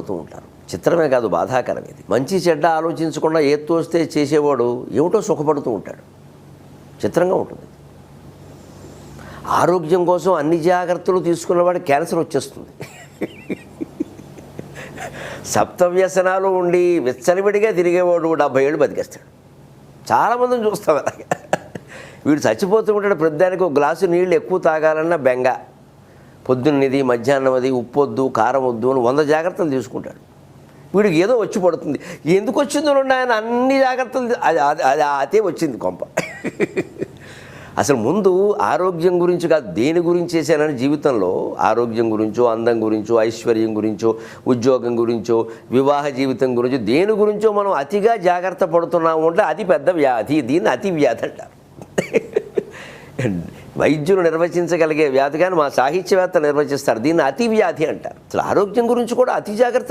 పడుతూ ఉంటారు. చిత్రమే కాదు, బాధాకరం ఇది. మంచి చెడ్డ ఆలోచించకుండా ఏది తోస్తే చేసేవాడు ఏమిటో సుఖపడుతూ ఉంటాడు. చిత్రంగా ఉంటుంది. ఆరోగ్యం కోసం అన్ని జాగ్రత్తలు తీసుకున్నవాడు క్యాన్సర్ వచ్చేస్తుంది. సప్తవ్యసనాలు ఉండి విచ్చలవిడిగా తిరిగేవాడు 70 ఏళ్ళు బతికేస్తాడు. చాలామందిని చూస్తాం అలాగే. వీడు చచ్చిపోతూ ఉంటాడు. ప్రతిదానికి ఒక గ్లాసు నీళ్ళు ఎక్కువ తాగాలన్న బెంగ. పొద్దున్నది, మధ్యాహ్నం అది, ఉప్పొద్దు, కారం వద్దు అని 100 జాగ్రత్తలు తీసుకుంటాడు. వీడికి ఏదో వచ్చి పడుతుంది. ఎందుకు వచ్చిందో ఆయన అన్ని జాగ్రత్తలు అది అదే వచ్చింది కొంప. అసలు ముందు ఆరోగ్యం గురించి కాదు, దేని గురించి చేశానని జీవితంలో ఆరోగ్యం గురించో, అందం గురించో, ఐశ్వర్యం గురించో, ఉద్యోగం గురించో, వివాహ జీవితం గురించో, దేని గురించో మనం అతిగా జాగ్రత్త పడుతున్నాము అంటే అది పెద్ద వ్యాధి. దీన్ని అతి వ్యాధి అంటారు. వైద్యులు నిర్వచించగలిగే వ్యాధి కానీ మా సాహిత్యవేత్త నిర్వచిస్తారు. దీన్ని అతి వ్యాధి అంటారు. అసలు ఆరోగ్యం గురించి కూడా అతి జాగ్రత్త